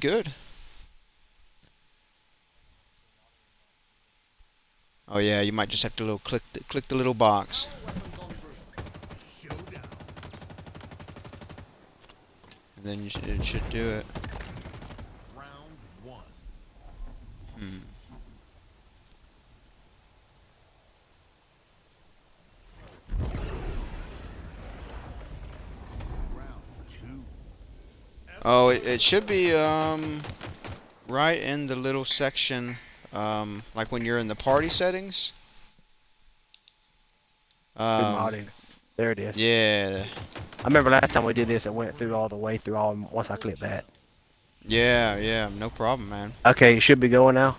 Good. Oh yeah, you might just have to click the little box. And then it should do it. Hmm. Oh, it should be right in the little section, like when you're in the party settings. Good Um, modding. There it is. yeah, I remember last time we did this, it went through all the way through all once I clicked that. yeah, no problem, man. Okay, it should be going now.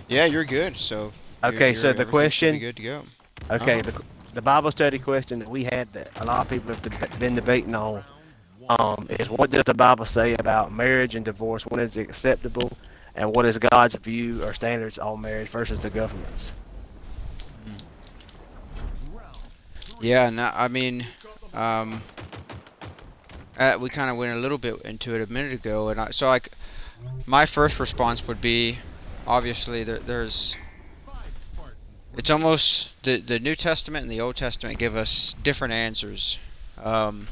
Yeah, you're good. So Okay, so the everything should be question, good to go. okay, Uh-huh. the Bible study question that we had that a lot of people have been debating on, is what does the Bible say about marriage and divorce? When is it acceptable, and what is God's view or standards on marriage versus the government's? Yeah, no, I mean, um, we kind of went a little bit into it a minute ago, and so like my first response would be, obviously there's, it's almost the New Testament and the Old Testament give us different answers. Um,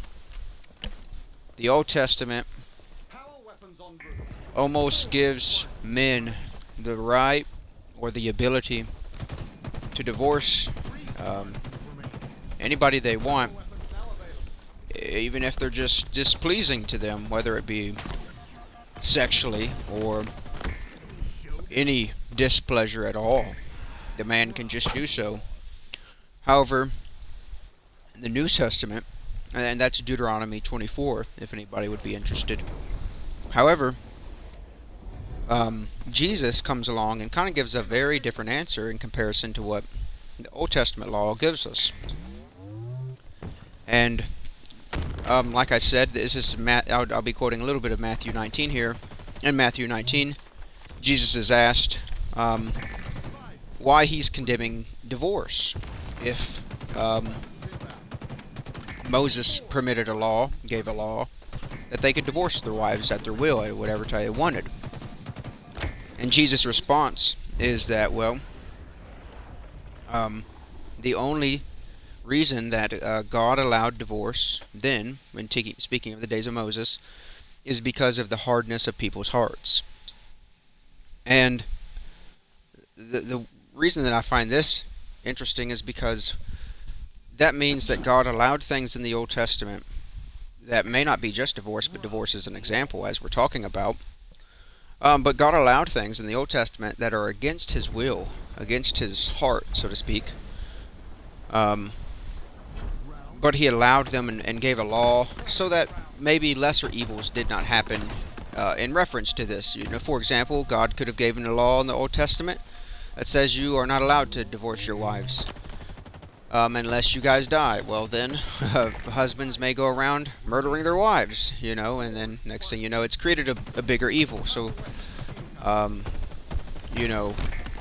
the Old Testament almost gives men the right or the ability to divorce um, anybody they want, even if they're just displeasing to them, whether it be sexually or any displeasure at all. The man can just do so. However, in the New Testament, and that's Deuteronomy 24, if anybody would be interested. However, Jesus comes along and kind of gives a very different answer in comparison to what the Old Testament law gives us. And like I said, this is I'll be quoting a little bit of Matthew 19 here. In Matthew 19, Jesus is asked why he's condemning divorce. If Moses permitted a law, gave a law, that they could divorce their wives at their will, at whatever time they wanted. And Jesus' response is that, well, the only reason that God allowed divorce then, when speaking of the days of Moses, is because of the hardness of people's hearts. And the reason that I find this interesting is because that means that God allowed things in the Old Testament that may not be just divorce, but divorce is an example, as we're talking about. But God allowed things in the Old Testament that are against His will, against His heart, so to speak. Um, but He allowed them and gave a law so that maybe lesser evils did not happen in reference to this. You know, for example, God could have given a law in the Old Testament that says you are not allowed to divorce your wives unless you guys die. Well, then husbands may go around murdering their wives, you know, and then next thing you know, it's created a bigger evil. So, um, you know,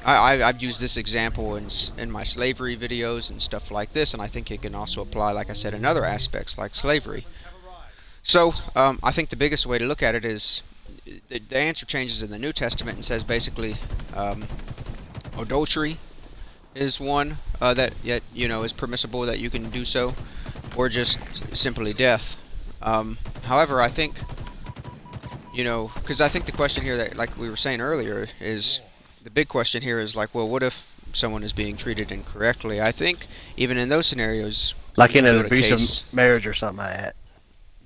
I've used this example in my slavery videos and stuff like this, and I think it can also apply, like I said, in other aspects like slavery. So, I think the biggest way to look at it is the answer changes in the New Testament and says basically adultery is one that yet is permissible that you can do so, or just simply death. However, I think because I think the question here that, like we were saying earlier, is the big question here is like, well, what if someone is being treated incorrectly? I think even in those scenarios, you Like in can an build a abusive case. marriage or something like that.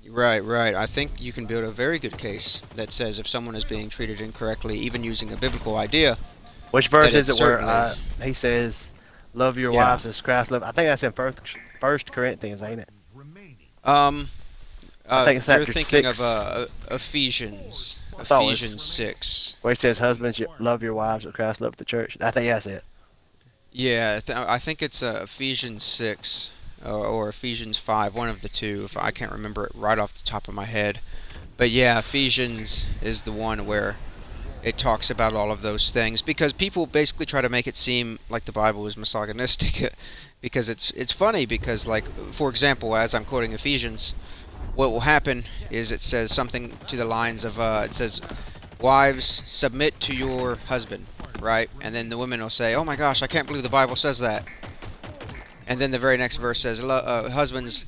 Right, right. I think you can build a very good case that says if someone is being treated incorrectly, even using a biblical idea, Which that verse is it's it where certainly, he says, "Love your yeah. wives as Christ loved"? I think that's in First Corinthians, ain't it? Um, I think it's you're chapter thinking of 6. Ephesians, I thought it was Ephesians 6. where he says, "Husbands, love your wives as Christ loved the church." I think that's it. Yeah, I think it's Ephesians 6 or Ephesians 5, one of the two. If I can't remember it right off the top of my head. But yeah, Ephesians is the one where it talks about all of those things because people basically try to make it seem like the Bible is misogynistic because it's funny because, like, for example, as I'm quoting Ephesians, what will happen is it says something to the lines of it says, "Wives, submit to your husband," right? And then the women will say, "Oh my gosh, I can't believe the Bible says that." And then the very next verse says, "Husbands,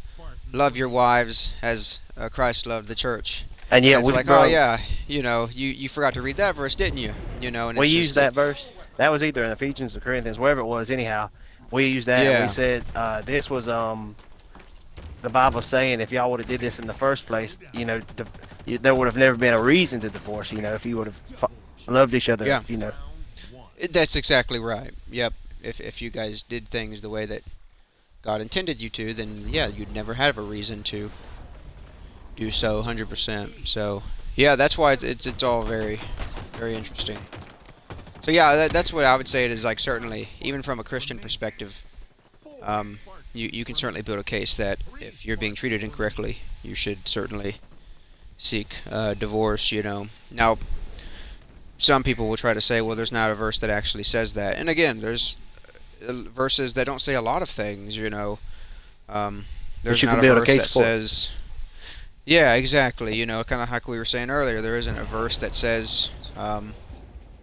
love your wives as Christ loved the church." And And yet it's we like, oh brung yeah, you forgot to read that verse, didn't you? And we it's used just that verse. That was either in Ephesians or Corinthians, wherever it was. Anyhow, we used that and we yeah, said this was the Bible saying if y'all would have did this in the first place, there would have never been a reason to divorce. If you would have loved each other, yeah, that's exactly right. Yep. If you guys did things the way that God intended you to, then yeah, you'd never have a reason to do so 100%. So yeah, that's why it's all very very interesting. So yeah, that's what I would say. It is like certainly even from a Christian perspective, um, you can certainly build a case that if you're being treated incorrectly, you should certainly seek divorce. Now some people will try to say, well, there's not a verse that actually says that, and again, there's verses that don't say a lot of things. Um, but there's you not could a build a verse case that for it. says, yeah, exactly. Kind of like we were saying earlier, there isn't a verse that says You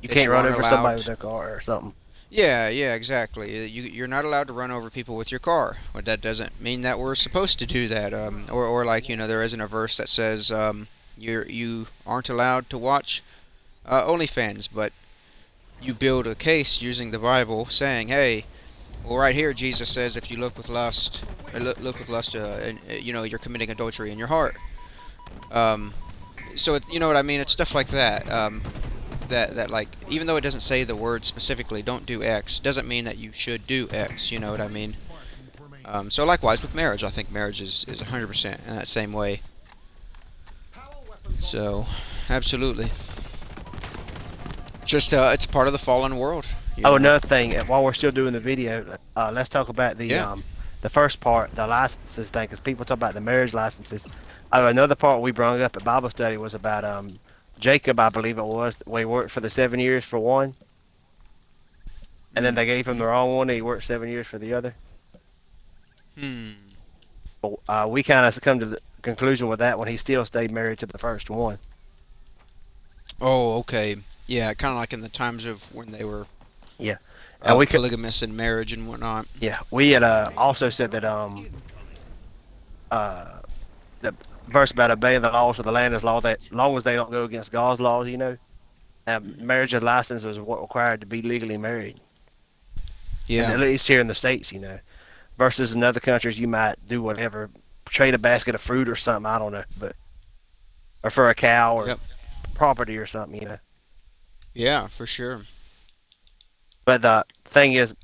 that can't you run aren't over somebody allowed. with their car or something. Yeah, yeah, exactly. You're not allowed to run over people with your car. But that doesn't mean that we're supposed to do that. Or like there isn't a verse that says you aren't allowed to watch OnlyFans, but you build a case using the Bible, saying, hey, well, right here Jesus says if you look with lust, look with lust, and you're committing adultery in your heart. Um, so you know what I mean? It's stuff like that. That like even though it doesn't say the word specifically, don't do X, doesn't mean that you should do X. You know what I mean? So likewise with marriage, I think marriage is 100% in that same way. So absolutely, just it's part of the fallen world. You Oh, know? another thing, while we're still doing the video, let's talk about Yeah. the first part, the licenses thing, because people talk about the marriage licenses. Oh, another part we brought up at Bible study was about Jacob, I believe it was, where he worked for the 7 years for one, and then they gave him Mm-hmm. the wrong one, and he worked 7 years for the other. Hmm. But we kind of come to the conclusion with that one. He still stayed married to the first one. Oh, okay. Yeah, kind of like in the times of when they were Yeah, and we could, polygamous in marriage and whatnot. yeah, we had also said that uh the verse about obeying the laws of the land as long as they don't go against God's laws, marriage and license is what required to be legally married, and Yeah. at least here in the states, versus in other countries you might do whatever, trade a basket of fruit or something, I don't know, but or for a cow or Yep. property or something. Yeah, for sure. But the thing is,